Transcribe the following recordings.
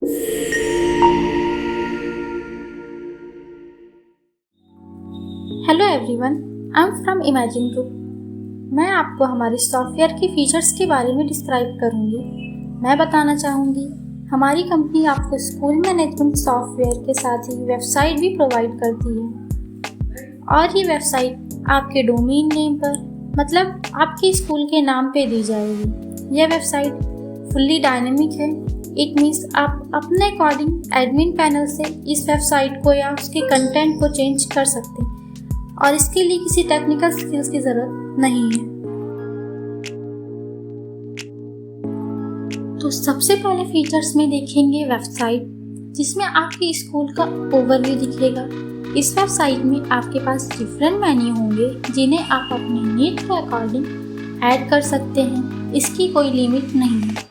Hello everyone, I am from imagine group. मैं आपको हमारे सॉफ्टवेयर के फीचर्स के बारे में डिस्क्राइब करूंगी। मैं बताना चाहूँगी हमारी कंपनी आपको स्कूल मैनेजमेंट सॉफ्टवेयर के साथ ही वेबसाइट भी प्रोवाइड करती है और ये वेबसाइट आपके डोमेन नेम पर मतलब आपके स्कूल के नाम पे दी जाएगी। यह वेबसाइट फुल्ली डायनेमिक है। इट मीन्स आप अपने अकॉर्डिंग एडमिन पैनल से इस वेबसाइट को या उसके कंटेंट को चेंज कर सकते हैं और इसके लिए किसी टेक्निकल स्किल्स की ज़रूरत नहीं है। तो सबसे पहले फीचर्स में देखेंगे वेबसाइट, जिसमें आपके स्कूल का ओवरव्यू दिखेगा। इस वेबसाइट में आपके पास डिफरेंट मेन्यू होंगे जिन्हें आप अपनी नीड के अकॉर्डिंग ऐड कर सकते हैं। इसकी कोई लिमिट नहीं है।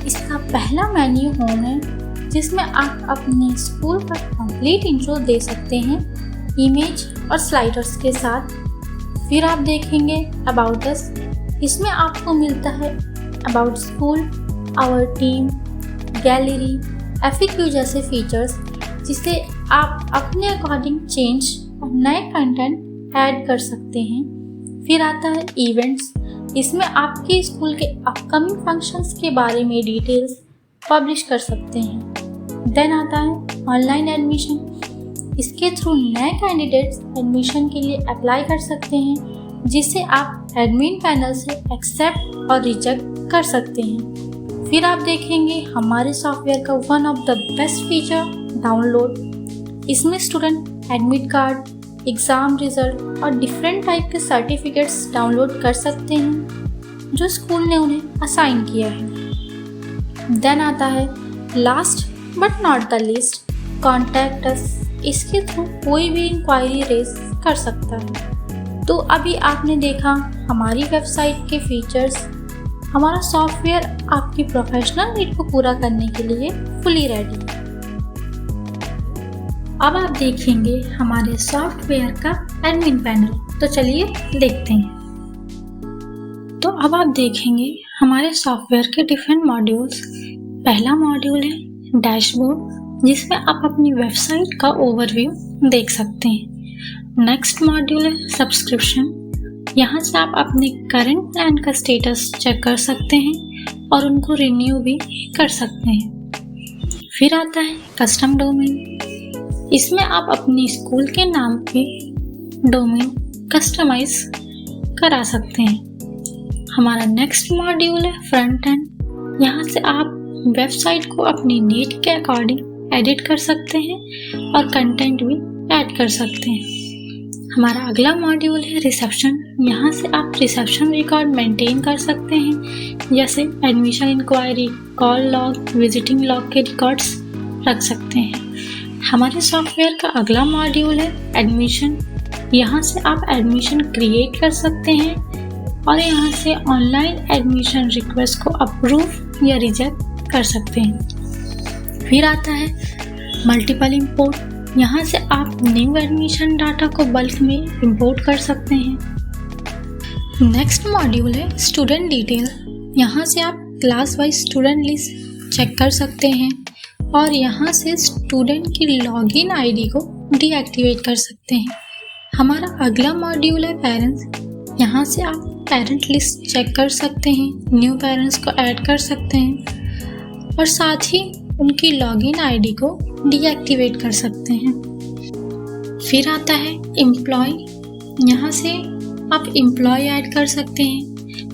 इसका पहला मेन्यू होम है, जिसमें आप अपने स्कूल का कंप्लीट इंट्रो दे सकते हैं इमेज और स्लाइडर्स के साथ। फिर आप देखेंगे अबाउट अस। इसमें आपको मिलता है about school, our team, gallery, FAQ जैसे फीचर्स जिसे आप अपने अकॉर्डिंग चेंज और नए कंटेंट ऐड कर सकते हैं। फिर आता है इवेंट्स। इसमें आपके स्कूल के अपकमिंग फंक्शंस के बारे में डिटेल्स पब्लिश कर सकते हैं। देन आता है ऑनलाइन एडमिशन। इसके थ्रू नए कैंडिडेट्स एडमिशन के लिए अप्लाई कर सकते हैं, जिसे आप एडमिन पैनल से एक्सेप्ट और रिजेक्ट कर सकते हैं। फिर आप देखेंगे हमारे सॉफ्टवेयर का one of the best feature download. इसमें student admit card, exam result और डिफरेंट टाइप के सर्टिफिकेट्स डाउनलोड कर सकते हैं जो स्कूल ने उन्हें असाइन किया है। देन आता है last but not the least, contact us. इसके थ्रू कोई भी इंक्वायरी रेज कर सकता है। तो अभी आपने देखा हमारी वेबसाइट के फीचर्स। हमारा सॉफ्टवेयर आपकी प्रोफेशनल नीड को पूरा करने के लिए फुली रेडी है। अब आप देखेंगे हमारे सॉफ्टवेयर का एडमिन पैनल। तो चलिए देखते हैं। तो अब आप देखेंगे हमारे सॉफ्टवेयर के डिफरेंट मॉड्यूल्स। पहला मॉड्यूल है डैशबोर्ड, जिसमें आप अपनी वेबसाइट का ओवरव्यू देख सकते हैं। नेक्स्ट मॉड्यूल है सब्सक्रिप्शन। यहाँ से आप अपने करंट प्लान का स्टेटस चेक कर सकते हैं और उनको रिन्यू भी कर सकते हैं। फिर आता है कस्टम डोमेन। इसमें आप अपने स्कूल के नाम पे डोमेन कस्टमाइज करा सकते हैं। हमारा नेक्स्ट मॉड्यूल है फ्रंट एंड। यहाँ से आप वेबसाइट को अपनी नीड के अकॉर्डिंग एडिट कर सकते हैं और कंटेंट भी ऐड कर सकते हैं। हमारा अगला मॉड्यूल है रिसेप्शन। यहाँ से आप रिसेप्शन रिकॉर्ड मेंटेन कर सकते हैं, जैसे admission inquiry, call log, visiting log के रिकॉर्ड्स रख सकते हैं। हमारे सॉफ्टवेयर का अगला मॉड्यूल है एडमिशन। यहाँ से आप एडमिशन क्रिएट कर सकते हैं और यहाँ से ऑनलाइन एडमिशन रिक्वेस्ट को अप्रूव या रिजेक्ट कर सकते हैं। फिर आता है मल्टीपल इंपोर्ट। यहाँ से आप न्यू एडमिशन डाटा को बल्क में इंपोर्ट कर सकते हैं। नेक्स्ट मॉड्यूल है स्टूडेंट डिटेल। यहाँ से आप class wise student list check कर सकते हैं और यहाँ से स्टूडेंट की लॉगिन आईडी को डीएक्टिवेट कर सकते हैं। हमारा अगला मॉड्यूल है पेरेंट्स। यहाँ से आप पेरेंट लिस्ट चेक कर सकते हैं, न्यू पेरेंट्स को ऐड कर सकते हैं और साथ ही उनकी लॉगिन आईडी को डीएक्टिवेट कर सकते हैं। फिर आता है एम्प्लॉय। यहाँ से आप एम्प्लॉय ऐड कर सकते हैं,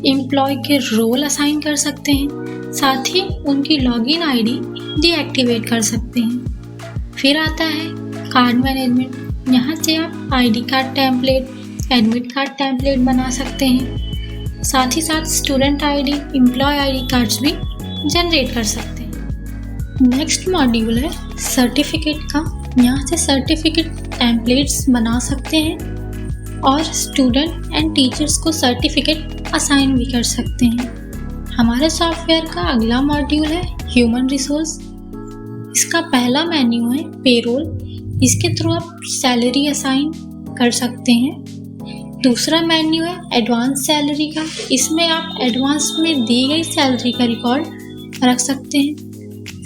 एम्प्लॉय के रोल असाइन कर सकते हैं, साथ ही उनकी लॉगिन आईडी डीएक्टिवेट कर सकते हैं। फिर आता है कार्ड मैनेजमेंट। यहाँ से आप ID card template, admit card template बना सकते हैं, साथ ही साथ student ID, employee ID cards भी जनरेट कर सकते हैं। नेक्स्ट मॉड्यूल है सर्टिफिकेट का। यहाँ से सर्टिफिकेट टेम्पलेट्स बना सकते हैं और स्टूडेंट एंड टीचर्स को सर्टिफिकेट असाइन भी कर सकते हैं। हमारे सॉफ्टवेयर का अगला मॉड्यूल है ह्यूमन रिसोर्स। इसका पहला मेन्यू है पेरोल। इसके थ्रू आप सैलरी असाइन कर सकते हैं। दूसरा मेन्यू है एडवांस सैलरी का। इसमें आप एडवांस में दी गई सैलरी का रिकॉर्ड रख सकते हैं।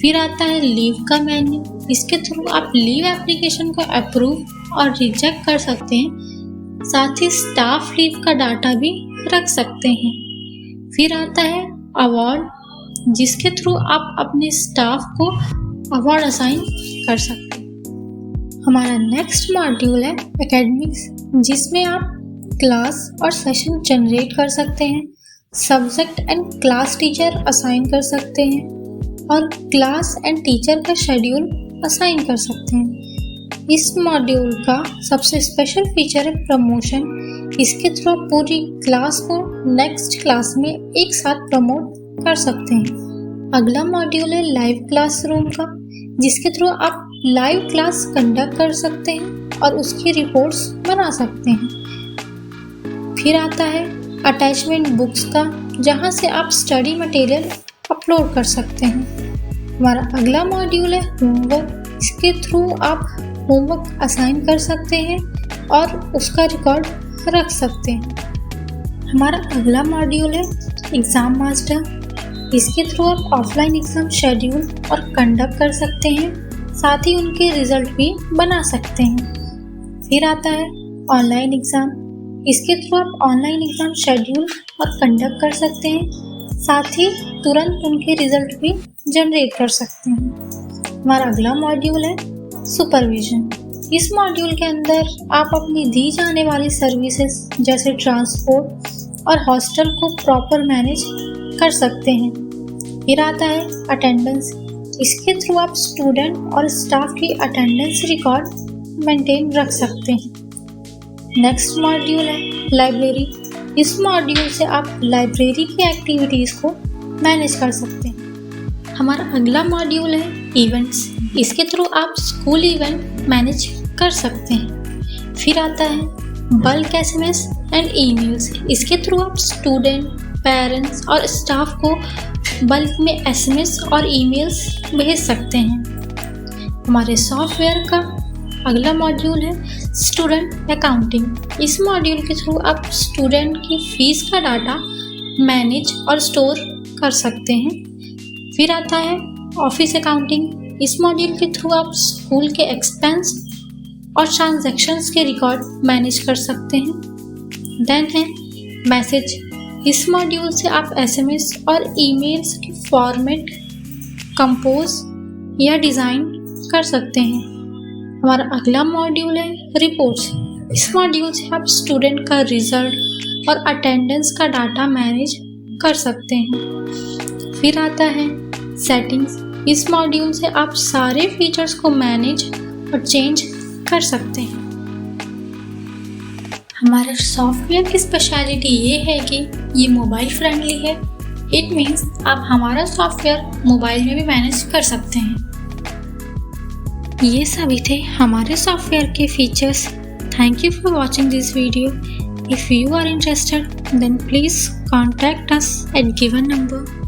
फिर आता है लीव का मेन्यू। इसके थ्रू आप लीव एप्लीकेशन को अप्रूव और रिजेक्ट कर सकते हैं। साथ ही स्टाफ लीव का डाटा भी रख सकते हैं। फिर आता है अवार्ड, जिसके थ्रू आप अपने स्टाफ को अवार्ड असाइन कर सकते हैं। हमारा नेक्स्ट मॉड्यूल है एकेडमिक्स, जिसमें आप क्लास और सेशन जनरेट कर सकते हैं, subject and class teacher assign कर सकते हैं और क्लास एंड टीचर का शेड्यूल असाइन कर सकते हैं। इस मॉड्यूल का सबसे स्पेशल फीचर है प्रमोशन। इसके थ्रू आप पूरी क्लास को नेक्स्ट क्लास में एक साथ प्रमोट कर सकते हैं। अगला मॉड्यूल है लाइव क्लासरूम का, जिसके थ्रू आप लाइव क्लास कंडक्ट कर सकते हैं और उसकी रिपोर्ट्स बना सकते हैं। फिर आता है अटैचमेंट बुक्स का, जहां से आप स्टडी मटेरियल अपलोड कर सकते हैं। हमारा अगला मॉड्यूल है होमवर्क। इसके थ्रू आप होमवर्क असाइन कर सकते हैं और उसका रिकॉर्ड रख सकते हैं। हमारा अगला मॉड्यूल है एग्ज़ाम मास्टर। इसके थ्रू आप ऑफलाइन एग्ज़ाम शेड्यूल और कंडक्ट कर सकते हैं, साथ ही उनके रिजल्ट भी बना सकते हैं। फिर आता है ऑनलाइन एग्ज़ाम। इसके थ्रू आप ऑनलाइन एग्ज़ाम शेड्यूल और कंडक्ट कर सकते हैं, साथ ही तुरंत उनके रिजल्ट भी जनरेट कर सकते हैं। हमारा अगला मॉड्यूल है सुपरविजन। इस मॉड्यूल के अंदर आप अपनी दी जाने वाली सर्विसेज जैसे ट्रांसपोर्ट और हॉस्टल को प्रॉपर मैनेज कर सकते हैं। फिर आता है अटेंडेंस। इसके थ्रू आप स्टूडेंट और स्टाफ की अटेंडेंस रिकॉर्ड मेंटेन रख सकते हैं। नेक्स्ट मॉड्यूल है लाइब्रेरी। इस मॉड्यूल से आप लाइब्रेरी की एक्टिविटीज़ को मैनेज कर सकते हैं। हमारा अगला मॉड्यूल है इवेंट्स। इसके थ्रू आप स्कूल इवेंट मैनेज कर सकते हैं। फिर आता है बल्क एसएमएस एंड ईमेल्स। इसके थ्रू आप स्टूडेंट, पेरेंट्स और स्टाफ को बल्क में एसएमएस और ईमेल्स भेज सकते हैं। हमारे सॉफ्टवेयर का अगला मॉड्यूल है स्टूडेंट अकाउंटिंग। इस मॉड्यूल के थ्रू आप स्टूडेंट की फीस का डाटा मैनेज और स्टोर कर सकते हैं। फिर आता है ऑफिस अकाउंटिंग। इस मॉड्यूल के थ्रू आप स्कूल के एक्सपेंस और ट्रांजैक्शंस के रिकॉर्ड मैनेज कर सकते हैं। देन है मैसेज। इस मॉड्यूल से आप एसएमएस और ईमेल्स के फॉर्मेट कंपोज या डिज़ाइन कर सकते हैं। हमारा अगला मॉड्यूल है रिपोर्ट्स। इस मॉड्यूल से आप स्टूडेंट का रिजल्ट और अटेंडेंस का डाटा मैनेज कर सकते हैं। फिर आता है सेटिंग्स। इस मॉड्यूल से आप सारे फीचर्स को मैनेज और चेंज कर सकते हैं। हमारे सॉफ्टवेयर की स्पेशलिटी ये है कि ये मोबाइल फ्रेंडली है। इट मीन्स आप हमारा सॉफ्टवेयर मोबाइल में भी मैनेज कर सकते हैं। ये सभी थे हमारे सॉफ्टवेयर के features. Thank you for watching this video. If you are interested then please contact us at given number.